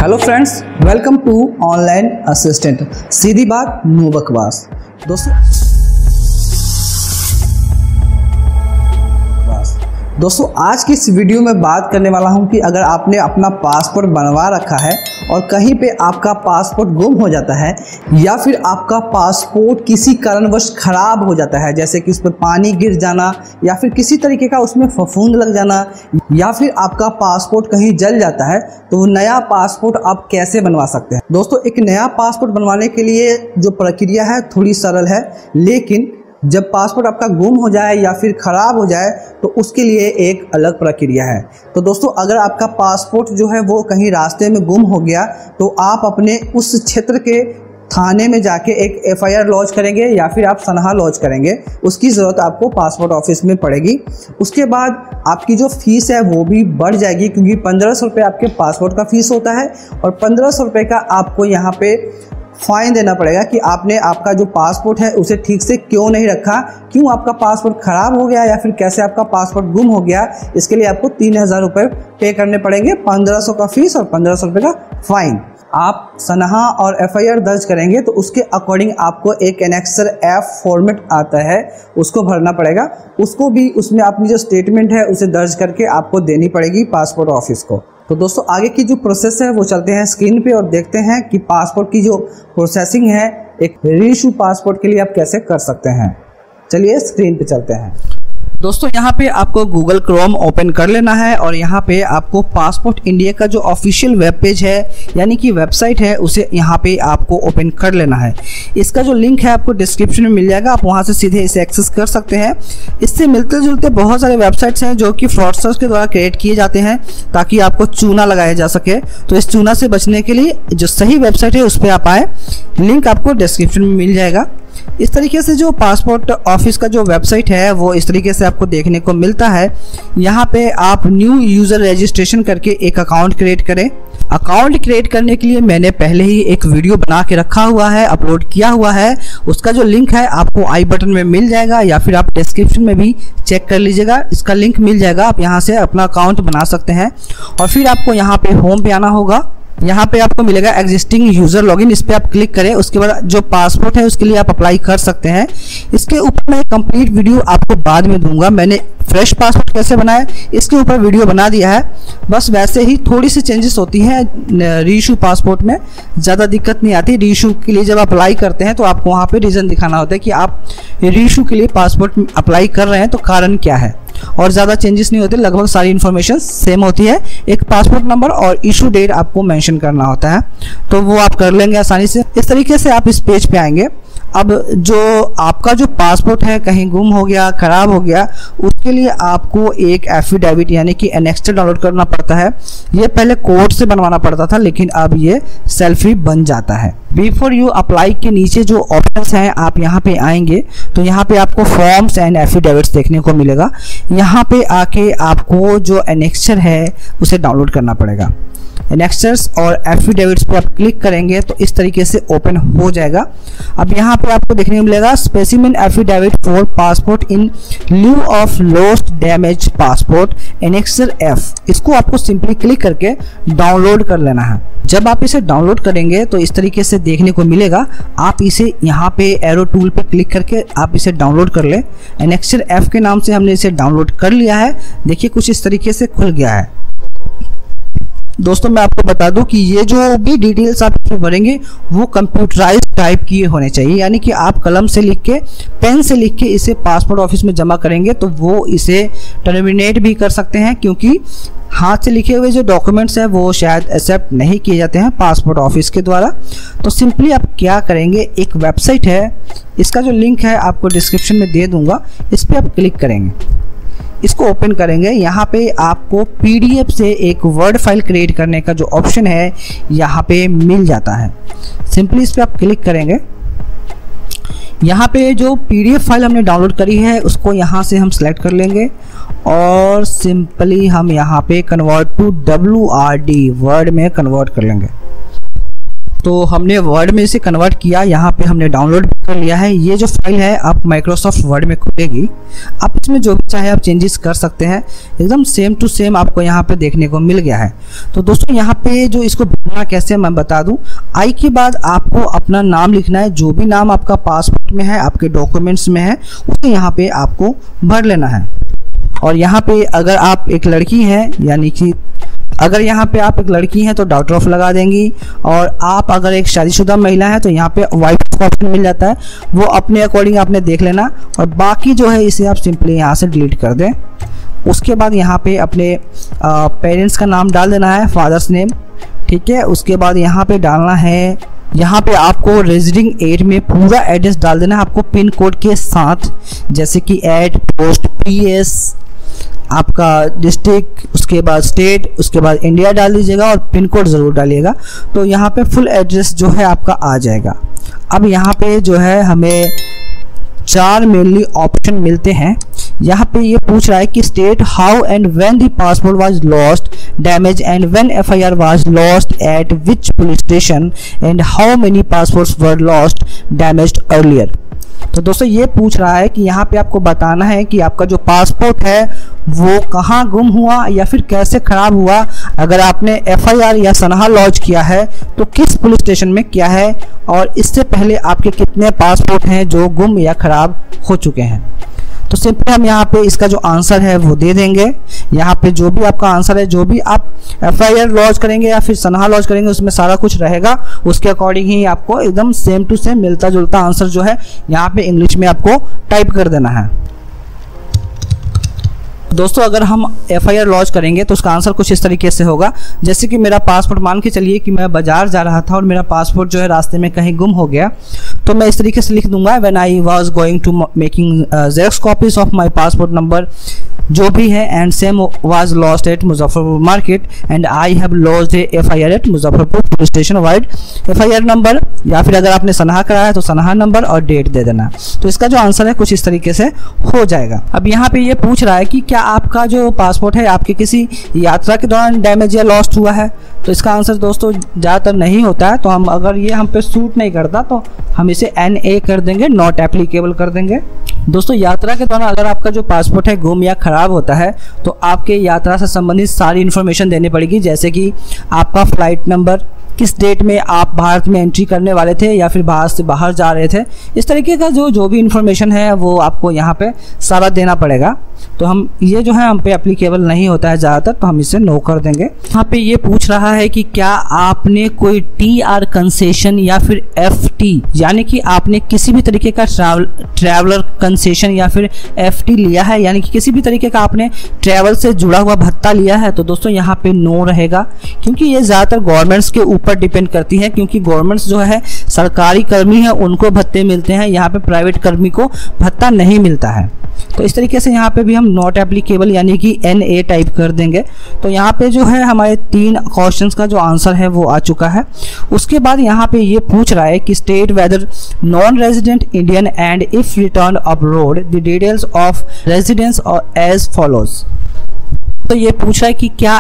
Hello friends, welcome to online assistant. सीधी बात, no बकवास। दोस्तों आज की इस वीडियो में बात करने वाला हूं कि अगर आपने अपना पासपोर्ट बनवा रखा है और कहीं पे आपका पासपोर्ट गुम हो जाता है या फिर आपका पासपोर्ट किसी कारणवश खराब हो जाता है, जैसे कि उस पर पानी गिर जाना या फिर किसी तरीके का उसमें फफूंद लग जाना या फिर आपका पासपोर्ट कहीं जल जाता है, तो वो नया पासपोर्ट आप कैसे बनवा सकते हैं। दोस्तों एक नया पासपोर्ट बनवाने के लिए जो प्रक्रिया है थोड़ी सरल है, लेकिन जब पासपोर्ट आपका गुम हो जाए या फिर ख़राब हो जाए तो उसके लिए एक अलग प्रक्रिया है। तो दोस्तों अगर आपका पासपोर्ट जो है वो कहीं रास्ते में गुम हो गया तो आप अपने उस क्षेत्र के थाने में जाके एक FIR लॉन्च करेंगे या फिर आप सनहा लॉन्च करेंगे। उसकी ज़रूरत आपको पासपोर्ट ऑफिस में पड़ेगी। उसके बाद आपकी जो फ़ीस है वो भी बढ़ जाएगी, क्योंकि 1500 रुपये आपके पासपोर्ट का फ़ीस होता है और 1500 रुपये का आपको यहाँ पे फाइन देना पड़ेगा कि आपने आपका जो पासपोर्ट है उसे ठीक से क्यों नहीं रखा, क्यों आपका पासपोर्ट ख़राब हो गया या फिर कैसे आपका पासपोर्ट गुम हो गया। इसके लिए आपको 3000 रुपये पे करने पड़ेंगे, 1500 का फीस और 1500 रुपये का फाइन। आप सनहा और FIR दर्ज करेंगे तो उसके अकॉर्डिंग आपको एक एनेक्सर F फॉर्मेट आता है, उसको भरना पड़ेगा। उसको भी उसमें अपनी जो स्टेटमेंट है उसे दर्ज करके आपको देनी पड़ेगी पासपोर्ट ऑफिस को। तो दोस्तों आगे की जो प्रोसेस है वो चलते हैं स्क्रीन पे और देखते हैं कि पासपोर्ट की जो प्रोसेसिंग है एक रीइशू पासपोर्ट के लिए आप कैसे कर सकते हैं। चलिए स्क्रीन पे चलते हैं। दोस्तों यहाँ पे आपको गूगल क्रोम ओपन कर लेना है और यहाँ पे आपको पासपोर्ट इंडिया का जो ऑफिशियल वेब पेज है यानी कि वेबसाइट है उसे यहाँ पे आपको ओपन कर लेना है। इसका जो लिंक है आपको डिस्क्रिप्शन में मिल जाएगा, आप वहाँ से सीधे इसे एक्सेस कर सकते हैं। इससे मिलते जुलते बहुत सारे वेबसाइट्स हैं जो कि फ्रॉडस्टर्स के द्वारा क्रिएट किए जाते हैं ताकि आपको चूना लगाया जा सके। तो इस चूना से बचने के लिए जो सही वेबसाइट है उस पर आप आए, लिंक आपको डिस्क्रिप्शन में मिल जाएगा। इस तरीके से जो पासपोर्ट ऑफिस का जो वेबसाइट है वो इस तरीके से आपको देखने को मिलता है। यहाँ पे आप न्यू यूज़र रजिस्ट्रेशन करके एक अकाउंट क्रिएट करें। अकाउंट क्रिएट करने के लिए मैंने पहले ही एक वीडियो बना के रखा हुआ है, अपलोड किया हुआ है। उसका जो लिंक है आपको आई बटन में मिल जाएगा या फिर आप डिस्क्रिप्शन में भी चेक कर लीजिएगा, इसका लिंक मिल जाएगा। आप यहाँ से अपना अकाउंट बना सकते हैं और फिर आपको यहाँ पे होम पे आना होगा। यहाँ पे आपको मिलेगा एग्जिस्टिंग यूज़र लॉगिन, इस पर आप क्लिक करें। उसके बाद जो पासपोर्ट है उसके लिए आप अप्लाई कर सकते हैं। इसके ऊपर मैं कंप्लीट वीडियो आपको बाद में दूंगा। मैंने फ्रेश पासपोर्ट कैसे बनाया इसके ऊपर वीडियो बना दिया है। बस वैसे ही थोड़ी सी चेंजेस होती हैं रीइशू पासपोर्ट में, ज़्यादा दिक्कत नहीं आती। रीइशू के लिए जब अप्लाई करते हैं तो आपको वहाँ पे रीज़न दिखाना होता है कि आप रीइशू के लिए पासपोर्ट अप्लाई कर रहे हैं तो कारण क्या है, और ज़्यादा चेंजेस नहीं होते। लगभग सारी इन्फॉर्मेशन सेम होती है। एक पासपोर्ट नंबर और इशू डेट आपको मेंशन करना होता है, तो वो आप कर लेंगे आसानी से। इस तरीके से आप इस पेज पे आएंगे। अब जो आपका जो पासपोर्ट है कहीं गुम हो गया, ख़राब हो गया, उसके लिए आपको एक एफिडेविट यानी कि एनेक्स्टर डाउनलोड करना पड़ता है। ये पहले कोर्ट से बनवाना पड़ता था, लेकिन अब ये सेल्फी बन जाता है। बिफोर यू अप्लाई के नीचे जो ऑप्शंस हैं आप यहाँ पे आएंगे तो यहाँ पे आपको फॉर्म्स एंड एफिडेविट्स देखने को मिलेगा। यहाँ पे आके आपको जो एनेक्स्टर है उसे डाउनलोड करना पड़ेगा। एनेक्स्टर्स और एफिडेविट्स पे आप क्लिक करेंगे तो इस तरीके से ओपन हो जाएगा। अब यहाँ पे आपको देखने को मिलेगा specimen affidavit for passport in lieu of lost damage passport एनेक्स्टर F। इसको आपको सिंपली क्लिक करके डाउनलोड कर लेना है। जब आप इसे डाउनलोड करेंगे तो इस तरीके से देखने को मिलेगा। आप इसे यहाँ पे एरो टूल पे क्लिक करके आप इसे डाउनलोड कर लें। एनेक्स्टर F के नाम से हमने इसे डाउनलोड कर लिया है। देखिए कुछ इस तरीके से खुल गया है। दोस्तों मैं आपको बता दूं कि ये जो भी डिटेल्स आप इसमें भरेंगे वो कंप्यूटराइज टाइप किए होने चाहिए, यानी कि आप कलम से लिख के, पेन से लिख के इसे पासपोर्ट ऑफिस में जमा करेंगे तो वो इसे टर्मिनेट भी कर सकते हैं, क्योंकि हाथ से लिखे हुए जो डॉक्यूमेंट्स हैं वो शायद एक्सेप्ट नहीं किए जाते हैं पासपोर्ट ऑफिस के द्वारा। तो सिंपली आप क्या करेंगे, एक वेबसाइट है, इसका जो लिंक है आपको डिस्क्रिप्शन में दे दूंगा, इस पर आप क्लिक करेंगे, इसको ओपन करेंगे। यहाँ पे आपको PDF से एक वर्ड फाइल क्रिएट करने का जो ऑप्शन है यहाँ पे मिल जाता है। सिंपली इस पर आप क्लिक करेंगे। यहाँ पे जो PDF फाइल हमने डाउनलोड करी है उसको यहाँ से हम सेलेक्ट कर लेंगे और सिंपली हम यहाँ पे कन्वर्ट टू WRD वर्ड में कन्वर्ट कर लेंगे। तो हमने वर्ड में इसे कन्वर्ट किया, यहाँ पे हमने डाउनलोड कर लिया है। ये जो फाइल है आप माइक्रोसॉफ्ट वर्ड में खुलेगी, आप इसमें जो भी चाहे आप चेंजेस कर सकते हैं। एकदम सेम टू सेम आपको यहाँ पे देखने को मिल गया है। तो दोस्तों यहाँ पे जो इसको भरना कैसे मैं बता दूँ। आई के बाद आपको अपना नाम लिखना है, जो भी नाम आपका पासपोर्ट में है, आपके डॉक्यूमेंट्स में है, उसे यहाँ पे आपको भर लेना है। और यहाँ पे अगर आप एक लड़की हैं, यानी कि अगर यहाँ पे आप एक लड़की हैं तो डॉट ऑफ लगा देंगी, और आप अगर एक शादीशुदा महिला है तो यहाँ पे वाइफ का ऑप्शन मिल जाता है, वो अपने अकॉर्डिंग आपने देख लेना। और बाकी जो है इसे आप सिंपली यहाँ से डिलीट कर दें। उसके बाद यहाँ पे अपने पेरेंट्स का नाम डाल देना है, फादर्स नेम, ठीक है। उसके बाद यहाँ पे डालना है, यहाँ पे आपको रेजिडिंग एरिया में पूरा एड्रेस डाल देना है आपको पिन कोड के साथ, जैसे कि एड, पोस्ट, PS, आपका डिस्ट्रिक्ट, उसके बाद स्टेट, उसके बाद इंडिया डाल दीजिएगा और पिन कोड ज़रूर डालिएगा। तो यहाँ पे फुल एड्रेस जो है आपका आ जाएगा। अब यहाँ पे जो है हमें 4 मेनली ऑप्शन मिलते हैं। यहाँ पे ये पूछ रहा है कि state how and when the passport was lost, damage and when FIR was lost eight which police station and how many passports were lost damaged earlier. तो दोस्तों ये पूछ रहा है कि यहाँ पे आपको बताना है कि आपका जो पासपोर्ट है वो कहाँ गुम हुआ या फिर कैसे ख़राब हुआ। अगर आपने FIR या सनहा लॉन्च किया है तो किस पुलिस स्टेशन में किया है, और इससे पहले आपके कितने पासपोर्ट हैं जो गुम या ख़राब हो चुके हैं। तो सिंपली हम यहाँ पे इसका जो आंसर है वो दे देंगे। यहाँ पे जो भी आपका आंसर है, जो भी आप FIR लॉन्च करेंगे या फिर सनहा लॉन्च करेंगे, उसमें सारा कुछ रहेगा। उसके अकॉर्डिंग ही आपको एकदम सेम टू सेम मिलता जुलता आंसर जो है यहाँ पे इंग्लिश में आपको टाइप कर देना है। दोस्तों अगर हम FIR लॉन्च करेंगे तो उसका आंसर कुछ इस तरीके से होगा, जैसे कि मेरा पासपोर्ट, मान के चलिए कि मैं बाज़ार जा रहा था और मेरा पासपोर्ट जो है रास्ते में कहीं गुम हो गया, तो मैं इस तरीके से लिख दूंगा, when I was going to making xerox copies of my passport number जो भी है, and same was lost at Muzaffarpur market and I have lost FIR at Muzaffarpur police station vide FIR number, या फिर अगर आपने सनहा कराया है तो सनहा नंबर और डेट दे देना। तो इसका जो आंसर है कुछ इस तरीके से हो जाएगा। अब यहाँ पे ये पूछ रहा है कि क्या आपका जो पासपोर्ट है आपके किसी यात्रा के दौरान डैमेज या लॉस्ट हुआ है। तो इसका आंसर दोस्तों ज़्यादातर नहीं होता है। तो हम अगर ये हम पे सूट नहीं करता तो हम इसे NA कर देंगे, नॉट एप्लीकेबल कर देंगे। दोस्तों यात्रा के दौरान अगर आपका जो पासपोर्ट है गुम या ख़राब होता है तो आपके यात्रा से संबंधित सारी इन्फॉर्मेशन देनी पड़ेगी, जैसे कि आपका फ़्लाइट नंबर, किस डेट में आप भारत में एंट्री करने वाले थे या फिर भारत से बाहर जा रहे थे, इस तरीके का जो भी इन्फॉर्मेशन है वो आपको यहाँ पे सारा देना पड़ेगा। तो हम ये जो है हम पे एप्लीकेबल नहीं होता है ज़्यादातर, तो हम इसे नो कर देंगे। यहाँ पे ये पूछ रहा है कि क्या आपने कोई TR कंसेशन या फिर FT, यानी कि आपने किसी भी तरीके का ट्रैवलर कंसेशन या फिर FT लिया है, यानी कि किसी भी तरीके का आपने ट्रैवल से जुड़ा हुआ भत्ता लिया है। तो दोस्तों यहाँ पे नो रहेगा, क्योंकि ये ज़्यादातर गवर्नमेंट्स के ऊपर डिपेंड करती है, क्योंकि गवर्नमेंट्स जो है सरकारी कर्मी है उनको भत्ते मिलते हैं, यहाँ पे प्राइवेट कर्मी को भत्ता नहीं मिलता है। तो इस तरीके से यहाँ पे भी हम नॉट एप्लीकेबल यानी कि NA टाइप कर देंगे। तो यहाँ पे जो है हमारे 3 क्वेश्चंस का जो आंसर है वो आ चुका है। उसके बाद यहाँ पे ये पूछ रहा है कि state whether non resident Indian and if return abroad the details of residence as follows. तो ये पूछ रहा है कि क्या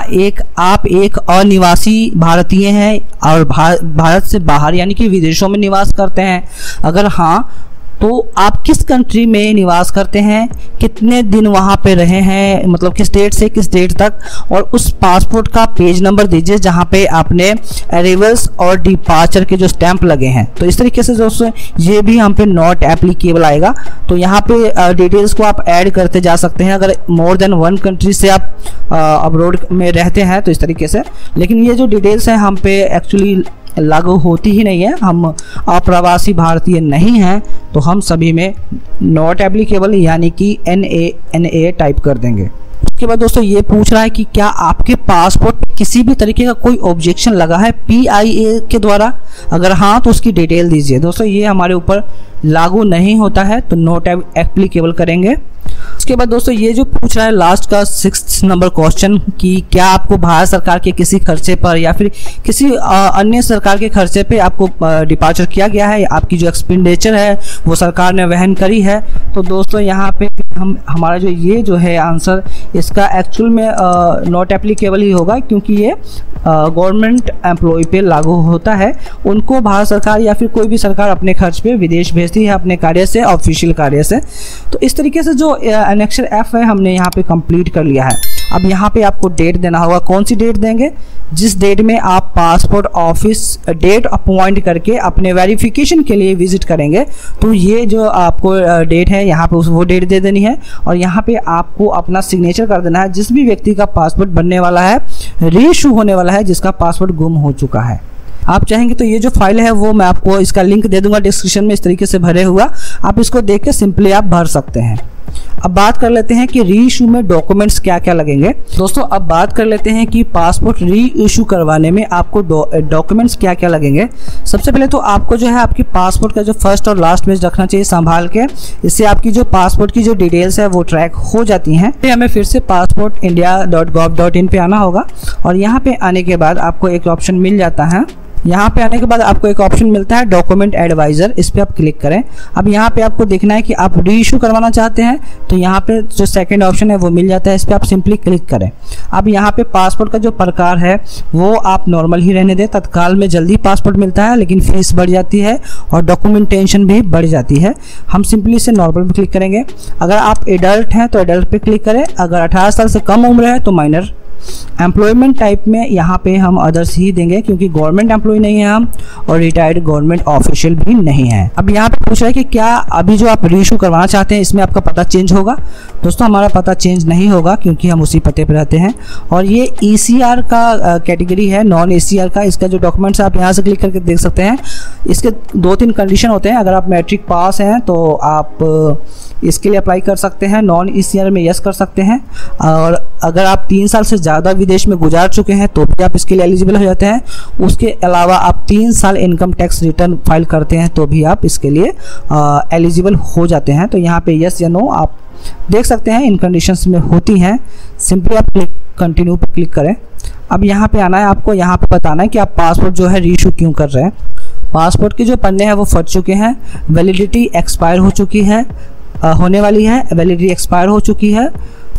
आप एक अनिवासी भारतीय हैं और भारत से बाहर यानी कि विदेशों में निवास करते हैं। अगर हाँ तो आप किस कंट्री में निवास करते हैं, कितने दिन वहाँ पे रहे हैं, मतलब किस डेट से किस डेट तक, और उस पासपोर्ट का पेज नंबर दीजिए जहाँ पे आपने अराइवल्स और डिपार्चर के जो स्टैंप लगे हैं। तो इस तरीके से दोस्तों ये भी हम पे नॉट एप्लीकेबल आएगा। तो यहाँ पे डिटेल्स को आप ऐड करते जा सकते हैं अगर मोर देन 1 कंट्री से आप अब्रॉड में रहते हैं तो इस तरीके से। लेकिन ये जो डिटेल्स हैं हम पे एक्चुअली लागू होती ही नहीं है, हम अप्रवासी भारतीय नहीं हैं, तो हम सभी में नॉट एप्लीकेबल यानी कि NA टाइप कर देंगे। उसके बाद दोस्तों ये पूछ रहा है कि क्या आपके पासपोर्ट पे किसी भी तरीके का कोई ऑब्जेक्शन लगा है PIA के द्वारा। अगर हाँ तो उसकी डिटेल दीजिए। दोस्तों ये हमारे ऊपर लागू नहीं होता है तो नॉट एप्लीकेबल करेंगे। उसके बाद दोस्तों ये जो पूछ रहा है लास्ट का 6th नंबर क्वेश्चन कि क्या आपको भारत सरकार के किसी खर्चे पर या फिर किसी अन्य सरकार के खर्चे पे आपको डिपार्चर किया गया है, आपकी जो एक्सपेंडिचर है वो सरकार ने वहन करी है। तो दोस्तों यहाँ पे हमारा जो ये जो है आंसर इसका एक्चुअल में नॉट एप्लीकेबल ही होगा, क्योंकि ये गवर्नमेंट एम्प्लॉय पे लागू होता है, उनको भारत सरकार या फिर कोई भी सरकार अपने खर्च पे विदेश भेजती है अपने कार्य से, ऑफिशियल कार्य से। तो इस तरीके से जो एनेक्सर F है हमने यहाँ पे कंप्लीट कर लिया है। अब यहाँ पे आपको डेट देना होगा। कौन सी डेट देंगे? जिस डेट में आप पासपोर्ट ऑफिस डेट अपॉइंट करके अपने वेरिफिकेशन के लिए विजिट करेंगे, तो ये जो आपको डेट है यहाँ पे वो डेट दे देनी है और यहाँ पे आपको अपना सिग्नेचर कर देना है। जिस भी व्यक्ति का पासपोर्ट बनने वाला है, रीइशू होने वाला है, जिसका पासपोर्ट गुम हो चुका है, आप चाहेंगे तो ये जो फाइल है वो मैं आपको इसका लिंक दे दूंगा डिस्क्रिप्शन में, इस तरीके से भरे हुआ आप इसको देख के सिंपली आप भर सकते हैं। अब बात कर लेते हैं कि री इशू में डॉक्यूमेंट्स क्या क्या लगेंगे। दोस्तों अब बात कर लेते हैं कि पासपोर्ट री इशू करवाने में आपको डॉक्यूमेंट्स क्या क्या लगेंगे। सबसे पहले तो आपको जो है आपकी पासपोर्ट का जो फर्स्ट और लास्ट पेज रखना चाहिए संभाल के, इससे आपकी जो पासपोर्ट की जो डिटेल्स है वो ट्रैक हो जाती हैं। फिर हमें फिर से passportindia.gov.in पे आना होगा और यहाँ पे आने के बाद आपको एक ऑप्शन मिल जाता है। यहाँ पे आने के बाद आपको एक ऑप्शन मिलता है डॉक्यूमेंट एडवाइजर, इस पर आप क्लिक करें। अब यहाँ पे आपको देखना है कि आप री इशू करवाना चाहते हैं, तो यहाँ पे जो सेकंड ऑप्शन है वो मिल जाता है, इस पर आप सिंपली क्लिक करें। अब यहाँ पे पासपोर्ट का जो प्रकार है वो आप नॉर्मल ही रहने दें। तत्काल में जल्दी पासपोर्ट मिलता है लेकिन फीस बढ़ जाती है और डॉक्यूमेंटेशन भी बढ़ जाती है। हम सिंपली इसे नॉर्मल पे क्लिक करेंगे। अगर आप एडल्ट हैं तो एडल्ट पे क्लिक करें, अगर 18 साल से कम उम्र है तो माइनर। एम्प्लॉयमेंट टाइप में यहाँ पे हम अदर्स ही देंगे क्योंकि गवर्नमेंट एम्प्लॉय नहीं है हम और रिटायर्ड गवर्नमेंट ऑफिशियल भी नहीं है। अब यहाँ पे पूछ रहा है कि क्या अभी जो आप रीइशू करवाना चाहते हैं इसमें आपका पता चेंज होगा। दोस्तों हमारा पता चेंज नहीं होगा क्योंकि हम उसी पते पे रहते हैं और ये ECR का कैटेगरी है, नॉन ECR का। इसका जो डॉक्यूमेंट्स आप यहाँ से क्लिक करके देख सकते हैं। इसके 2-3 कंडीशन होते हैं। अगर आप मैट्रिक पास हैं तो आप इसके लिए अप्लाई कर सकते हैं, नॉन ECR में यस कर सकते हैं, और अगर आप 3 साल से ज़्यादा विदेश में गुजार चुके हैं तो भी आप इसके लिए एलिजिबल हो जाते हैं। उसके अलावा आप 3 साल इनकम टैक्स रिटर्न फाइल करते हैं तो भी आप इसके लिए एलिजिबल हो जाते हैं। तो यहाँ पे यस या नो आप देख सकते हैं, इन कंडीशंस में होती हैं। सिंपली आप कंटिन्यू पर क्लिक करें। अब यहाँ पे आना है, आपको यहाँ पे बताना है कि आप पासपोर्ट जो है रीइशू क्यों कर रहे हैं। पासपोर्ट के जो पन्ने हैं वो फट चुके हैं, वैलिडिटी एक्सपायर हो चुकी है, होने वाली है, वैलिडिटी एक्सपायर हो चुकी है।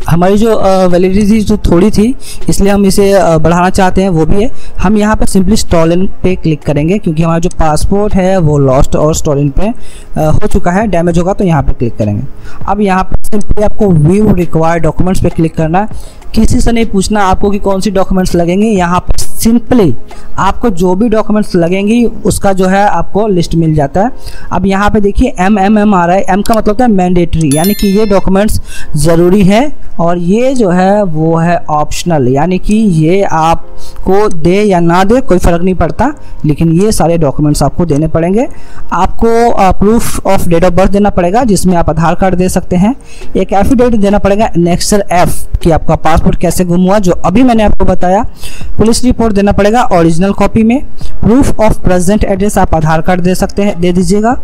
हमारी जो वैलिडिटी जो थोड़ी थी इसलिए हम इसे बढ़ाना चाहते हैं, वो भी है। हम यहाँ पर सिंपली स्टॉलन पे क्लिक करेंगे क्योंकि हमारा जो पासपोर्ट है वो लॉस्ट और स्टॉलन पे हो चुका है, डैमेज होगा, तो यहाँ पे क्लिक करेंगे। अब यहाँ पर सिंपली आपको व्यू रिक्वायर्ड डॉक्यूमेंट्स पे क्लिक करना है। किसी से नहीं पूछना आपको कि कौन सी डॉक्यूमेंट्स लगेंगे। यहाँ पर सिंपली आपको जो भी डॉक्यूमेंट्स लगेंगी उसका जो है आपको लिस्ट मिल जाता है। अब यहाँ पे देखिए MMM आ रहा है। M का मतलब होता है मैंडेटरी, यानी कि ये डॉक्यूमेंट्स ज़रूरी है, और ये जो है वो है ऑप्शनल, यानी कि ये आपको दे या ना दे कोई फ़र्क नहीं पड़ता, लेकिन ये सारे डॉक्यूमेंट्स आपको देने पड़ेंगे। आपको proof of date of birth देना पड़ेगा जिसमें आप आधार कार्ड दे सकते हैं। एक एफिडेविट देना पड़ेगा एनेक्सर F कि आपका पासपोर्ट कैसे गुम हुआ, जो अभी मैंने आपको बताया। पुलिस रिपोर्ट देना पड़ेगा ओरिजिनल कॉपी में। प्रूफ ऑफ प्रेजेंट एड्रेस आप आधार कार्ड दे सकते हैं, दे दीजिएगा।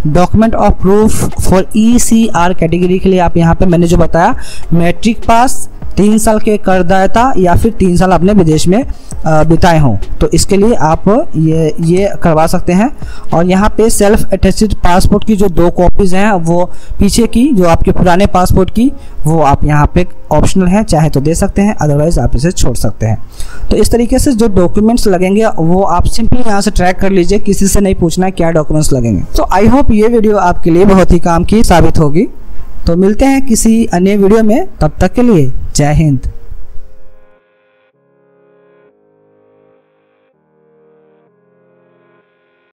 Document of proof for ECR category के लिए आप यहाँ पे मैंने जो बताया, मैट्रिक पास, 3 साल के करदाता या फिर 3 साल आपने विदेश में बिताए हों, तो इसके लिए आप ये करवा सकते हैं। और यहाँ पे सेल्फ अटेस्टेड पासपोर्ट की जो 2 कॉपीज़ हैं वो पीछे की जो आपके पुराने पासपोर्ट की, वो आप यहाँ पे ऑप्शनल है, चाहे तो दे सकते हैं, अदरवाइज आप इसे छोड़ सकते हैं। तो इस तरीके से जो डॉक्यूमेंट्स लगेंगे वो आप सिंपली यहाँ से ट्रैक कर लीजिए, किसी से नहीं पूछना है क्या डॉक्यूमेंट्स लगेंगे। तो आई होप ये वीडियो आपके लिए बहुत ही काम की साबित होगी। तो मिलते हैं किसी अन्य वीडियो में, तब तक के लिए जय हिंद।